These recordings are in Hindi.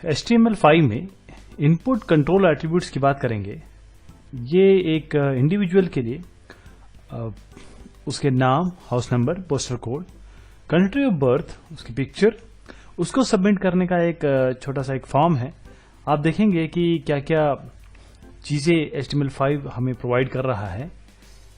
HTML5 में इनपुट कंट्रोल एट्रीब्यूट्स की बात करेंगे। ये एक इंडिविजुअल के लिए उसके नाम, house number, postal code, country of birth, उसकी पिक्चर, उसको सबमिट करने का एक छोटा सा एक फॉर्म है। आप देखेंगे कि क्या क्या चीजें HTML5 हमें प्रोवाइड कर रहा है।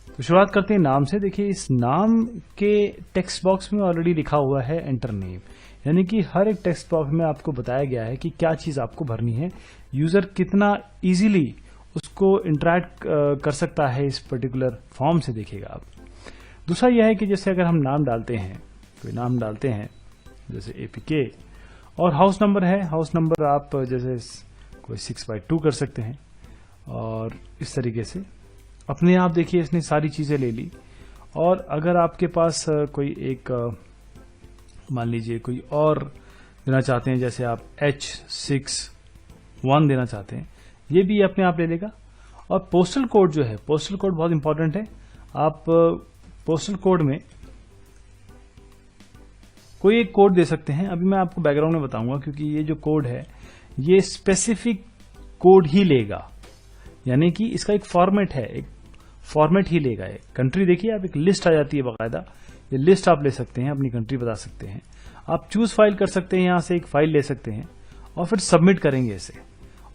तो शुरुआत करते हैं नाम से। देखिए, इस नाम के टेक्स्ट बॉक्स में ऑलरेडी लिखा हुआ है एंटर नेम, यानी कि हर एक टेक्स्ट बॉक्स में आपको बताया गया है कि क्या चीज आपको भरनी है, यूजर कितना इजीली उसको इंटरैक्ट कर सकता है इस पर्टिकुलर फॉर्म से। देखिएगा आप। दूसरा यह है कि जैसे अगर हम नाम डालते हैं, कोई नाम डालते हैं जैसे APK, और हाउस नंबर है, हाउस नंबर आप जैसे कोई 6/2 कर सकते हैं, और इस तरीके से अपने आप देखिए इसने सारी चीजें ले ली। और अगर आपके पास कोई एक मान लीजिए कोई और देना चाहते हैं, जैसे आप H61 देना चाहते हैं, ये भी अपने आप ले लेगा। और पोस्टल कोड जो है, पोस्टल कोड बहुत इंपॉर्टेंट है। आप पोस्टल कोड में कोई एक कोड दे सकते हैं। अभी मैं आपको बैकग्राउंड में बताऊंगा, क्योंकि ये जो कोड है ये स्पेसिफिक कोड ही लेगा, यानी कि इसका एक फॉर्मेट है, एक फॉर्मेट ही लेगा। एक कंट्री देखिए आप, एक लिस्ट आ जाती है बाकायदा, ये लिस्ट आप ले सकते हैं, अपनी कंट्री बता सकते हैं। आप चूज फाइल कर सकते हैं, यहां से एक फाइल ले सकते हैं और फिर सबमिट करेंगे इसे।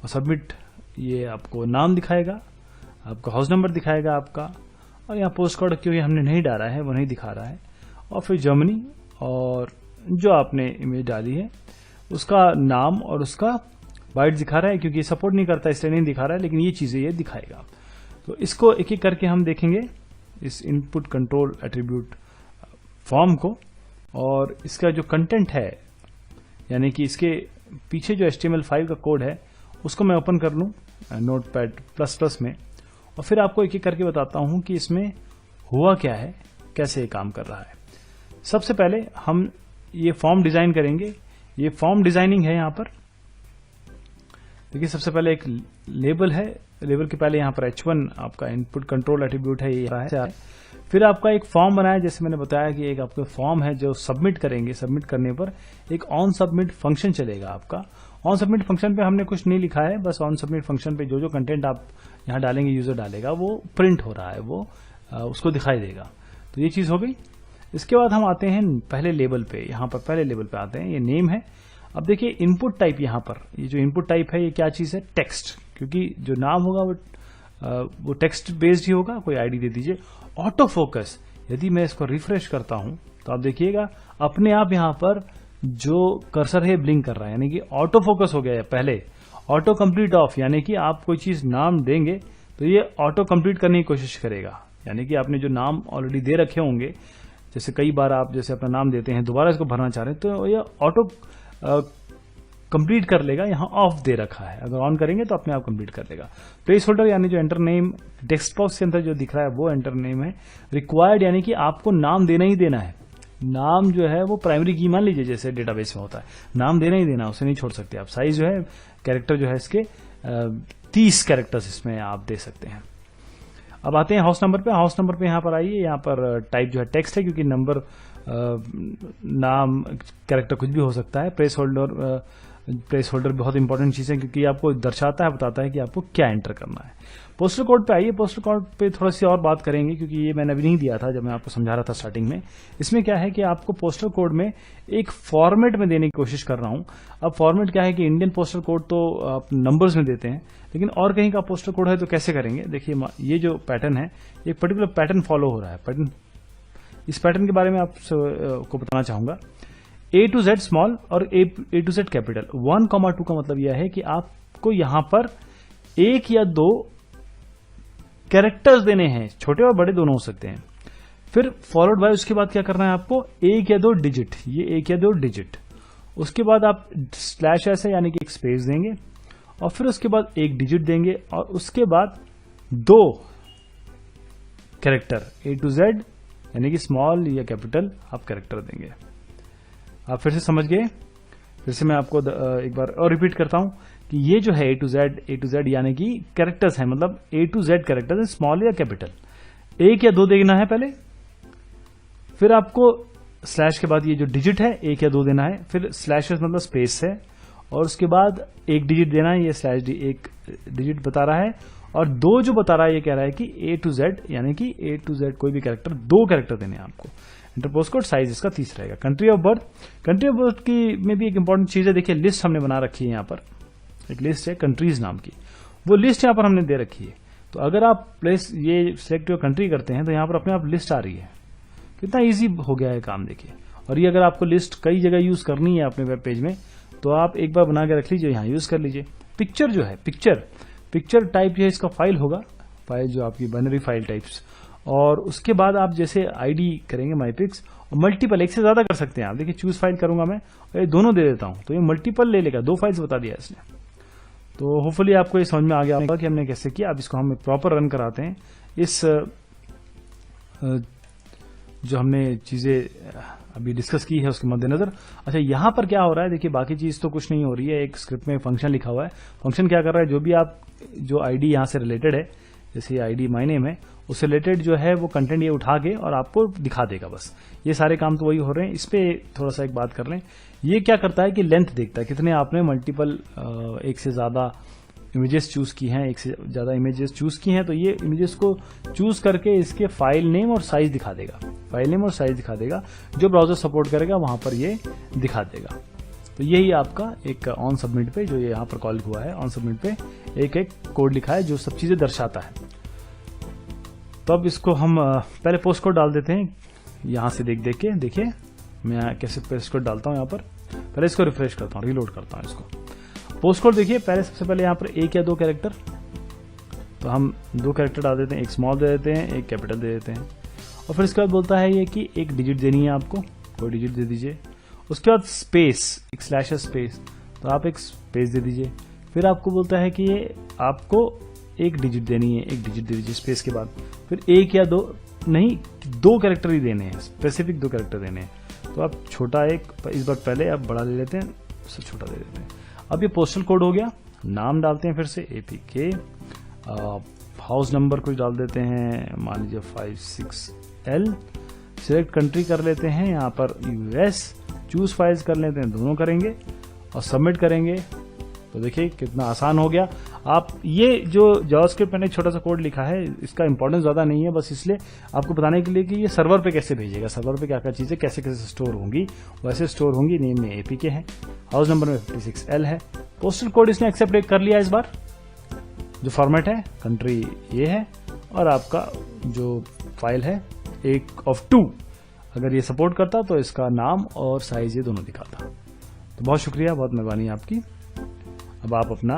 और सबमिट, ये आपको नाम दिखाएगा, आपका हाउस नंबर दिखाएगा आपका, और यहाँ पोस्ट कोड क्योंकि हमने नहीं डाला है वो नहीं दिखा रहा है। और फिर जर्मनी, और जो आपने इमेज डाली है उसका नाम और उसका बाइट दिखा रहा है, क्योंकि ये सपोर्ट नहीं करता इसलिए नहीं दिखा रहा है, लेकिन ये चीजें ये दिखाएगा। तो इसको एक एक करके हम देखेंगे, इस इनपुट कंट्रोल एट्रीब्यूट फॉर्म को। और इसका जो कंटेंट है, यानी कि इसके पीछे जो HTML5 का कोड है उसको मैं ओपन कर लूं नोटपैड++ में, और फिर आपको एक एक करके बताता हूं कि इसमें हुआ क्या है, कैसे ये काम कर रहा है। सबसे पहले हम ये फॉर्म डिजाइन करेंगे। ये फॉर्म डिजाइनिंग है। यहां पर देखिए, सबसे पहले एक लेबल है, लेबल के पहले यहां पर H1 आपका इनपुट कंट्रोल एट्रीब्यूट है, ये है। फिर आपका एक फॉर्म बनाया, जैसे मैंने बताया कि एक आपका फॉर्म है जो सबमिट करेंगे। सबमिट करने पर एक ऑन सबमिट फंक्शन चलेगा आपका। ऑन सबमिट फंक्शन पे हमने कुछ नहीं लिखा है, बस ऑन सबमिट फंक्शन पे जो जो कंटेंट आप यहां डालेंगे, यूजर डालेगा, वो प्रिंट हो रहा है, वो उसको दिखाई देगा। तो ये चीज हो गई। इसके बाद हम आते हैं पहले लेबल पे। यहां पर पहले लेबल पे आते हैं, ये नेम है। अब देखिए इनपुट टाइप, यहां पर ये जो इनपुट टाइप है ये क्या चीज है, टेक्स्ट, क्योंकि जो नाम होगा वो टेक्स्ट बेस्ड ही होगा। कोई आईडी दे दीजिए। ऑटो फोकस, यदि मैं इसको रिफ्रेश करता हूं तो आप देखिएगा अपने आप यहां पर जो कर्सर है ब्लिंक कर रहा है, यानी कि ऑटो फोकस हो गया है। पहले ऑटो कंप्लीट ऑफ, यानी कि आप कोई चीज नाम देंगे तो ये ऑटो कंप्लीट करने की कोशिश करेगा, यानी कि आपने जो नाम ऑलरेडी दे रखे होंगे, जैसे कई बार आप जैसे अपना नाम देते हैं, दोबारा इसको भरना चाह रहे हैं, तो ये ऑटो कंप्लीट कर लेगा। यहां ऑफ दे रखा है, अगर ऑन करेंगे तो अपने आप कंप्लीट कर लेगा। प्लेस होल्डर, यानी जो एंटर नेम टेक्स्ट बॉक्स के अंदर जो दिख रहा है वो एंटर नेम है। रिक्वायर्ड, यानी कि आपको नाम देना ही देना है। नाम जो है वो प्राइमरी की मान लीजिए, जैसे डेटाबेस में होता है, नाम देना ही देना, उसे नहीं छोड़ सकते आप। साइज जो है, कैरेक्टर जो है इसके 30 कैरेक्टर्स इसमें आप दे सकते हैं। अब आते हैं हाउस नंबर पे। हाउस नंबर पे यहां पर आइए, यहां पर टाइप जो है टेक्स्ट है, क्योंकि नंबर, नाम, कैरेक्टर कुछ भी हो सकता है। प्लेस होल्डर बहुत इंपॉर्टेंट चीज है, क्योंकि आपको दर्शाता है, बताता है कि आपको क्या एंटर करना है। पोस्टल कोड पे आइए। पोस्टल कोड पे थोड़ा सी और बात करेंगे, क्योंकि ये मैंने अभी नहीं दिया था जब मैं आपको समझा रहा था स्टार्टिंग में। इसमें क्या है कि आपको पोस्टल कोड में एक फॉर्मेट में देने की कोशिश कर रहा हूं। अब फॉर्मेट क्या है कि इंडियन पोस्टल कोड तो आप नंबर्स में देते हैं, लेकिन और कहीं का पोस्टल कोड है तो कैसे करेंगे। देखिए, ये जो पैटर्न है, एक पर्टिकुलर पैटर्न फॉलो हो रहा है। पैटर्न, इस पैटर्न के बारे में आपको बताना चाहूंगा। A to Z स्मॉल और A to Z कैपिटल। 1,2 का मतलब यह है कि आपको यहां पर एक या दो कैरेक्टर्स देने हैं, छोटे और बड़े दोनों हो सकते हैं। फिर फॉलोड बाय, उसके बाद क्या करना है आपको, एक या दो डिजिट, ये एक या दो डिजिट। उसके बाद आप /s है, यानी कि एक स्पेस देंगे, और फिर उसके बाद एक डिजिट देंगे, और उसके बाद दो कैरेक्टर A to Z, यानी कि स्मॉल या कैपिटल आप कैरेक्टर देंगे। आप फिर से समझ गए। फिर से मैं आपको एक बार और रिपीट करता हूं कि ये जो है A to Z यानी कि कैरेक्टर्स हैं, मतलब A to Z कैरेक्टर्स हैं, स्मॉल या कैपिटल। एक या दो देना है पहले, फिर आपको स्लैश के बाद ये जो डिजिट है एक या दो देना है, फिर स्लैश मतलब स्पेस है, और उसके बाद एक डिजिट देना है, ये स्लैश डी एक डिजिट बता रहा है, और दो जो बता रहा है ये कह रहा है कि A to Z, यानी कि A to Z कोई भी कैरेक्टर, दो कैरेक्टर देने हैं आपको। इंटर पोस्टकोड साइज इसका 30 रहेगा। Country of birth, country of birth की में भी एक इंपॉर्टेंट चीज है, देखिए लिस्ट हमने बना रखी है, यहाँ पर एक लिस्ट है कंट्रीज नाम की, वो लिस्ट यहाँ पर हमने दे रखी है। तो अगर आप प्लेस ये सिलेक्ट योर कंट्री करते हैं तो यहाँ पर अपने आप लिस्ट आ रही है। कितना इजी हो गया है काम, देखिए। और ये अगर आपको लिस्ट कई जगह यूज करनी है अपने वेब पेज में, तो आप एक बार बना के रख लीजिए, यहाँ यूज कर लीजिए। पिक्चर जो है, पिक्चर टाइप जो है इसका फाइल होगा, फाइल जो आपकी बाइनरी फाइल टाइप्स, और उसके बाद आप जैसे आईडी करेंगे माईपिक्स, और मल्टीपल, एक से ज्यादा कर सकते हैं आप। देखिए चूज फाइल करूंगा मैं, और ये दोनों दे देता हूं, तो ये मल्टीपल ले लेगा, 2 फाइल्स बता दिया इसने। तो होपफुली आपको ये समझ में आ गया होगा कि हमने कैसे किया। अब इसको हम प्रॉपर रन कराते हैं। इस जो हमने चीजें अभी डिस्कस की है उसके मद्देनजर। अच्छा, यहां पर क्या हो रहा है, देखिए बाकी चीज तो कुछ नहीं हो रही है। एक स्क्रिप्ट में फंक्शन लिखा हुआ है, फंक्शन क्या कर रहा है, जो भी आप जो आईडी यहां से रिलेटेड है, जैसे आईडी माय नेम है, उससे रिलेटेड जो है वो कंटेंट ये उठा के और आपको दिखा देगा। बस ये सारे काम तो वही हो रहे हैं। इस पे थोड़ा सा एक बात कर लें, ये क्या करता है कि लेंथ देखता है, कितने आपने मल्टीपल एक से ज्यादा इमेजेस चूज की हैं, एक से ज्यादा इमेजेस चूज की हैं, तो ये इमेजेस को चूज करके इसके फाइल नेम और साइज दिखा देगा, फाइल नेम और साइज दिखा देगा। जो ब्राउजर सपोर्ट करेगा वहां पर ये दिखा देगा। तो यही आपका एक ऑन सबमिट पे जो ये यहाँ पर कॉल हुआ है, ऑन सबमिट पे एक एक कोड लिखा है जो सब चीजें दर्शाता है। तो अब इसको हम पहले पोस्ट कोड डाल देते हैं, यहां से देख के। देखिए मैं कैसे पोस्ट कोड डालता हूं, यहाँ पर पहले इसको रिफ्रेश करता हूं, रीलोड करता हूं इसको। पोस्ट कोड देखिए, पहले सबसे पहले यहाँ पर एक या दो कैरेक्टर, तो हम 2 कैरेक्टर डाल देते हैं, एक स्मॉल दे देते हैं, एक कैपिटल दे देते हैं। और फिर इसके बाद बोलता है ये कि एक डिजिट देनी है आपको, कोई डिजिट दे दीजिए। उसके बाद स्पेस, एक स्लैश स्पेस, तो आप एक स्पेस दे दीजिए। फिर आपको बोलता है कि ये आपको एक डिजिट देनी है, एक डिजिट दे दीजिए स्पेस के बाद। फिर एक या दो नहीं, 2 कैरेक्टर ही देने हैं, स्पेसिफिक 2 कैरेक्टर देने हैं। तो आप छोटा एक, इस बार पहले आप बड़ा ले लेते हैं, उससे छोटा दे देते हैं। अब ये पोस्टल कोड हो गया, नाम डालते हैं फिर से APK, हाउस नंबर कुछ डाल देते हैं, मान लीजिए 56L। सिलेक्ट कंट्री कर लेते हैं, यहाँ पर US, चूज फाइल्स कर लेते हैं, दोनों करेंगे और सबमिट करेंगे। तो देखिए कितना आसान हो गया। आप ये जो जावास्क्रिप्ट मैंने छोटा सा कोड लिखा है, इसका इंपॉर्टेंस ज्यादा नहीं है, बस इसलिए आपको बताने के लिए कि ये सर्वर पे कैसे भेजेगा, सर्वर पे क्या क्या चीजें कैसे कैसे स्टोर होंगी, वैसे स्टोर होंगी। नेम में APK है, हाउस नंबर में 56L है, पोस्टल कोड इसने एक्सेप्ट कर लिया इस बार। जो फॉर्मेट है, कंट्री ये है, और आपका जो फाइल है 1 of 2, अगर ये सपोर्ट करता तो इसका नाम और साइज ये दोनों दिखाता। तो बहुत शुक्रिया, बहुत मेहरबानी आपकी। अब आप अपना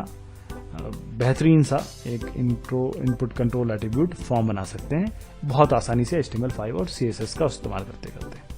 बेहतरीन सा एक इनपुट कंट्रोल एट्रीब्यूट फॉर्म बना सकते हैं बहुत आसानी से HTML5 और CSS का इस्तेमाल करते करते।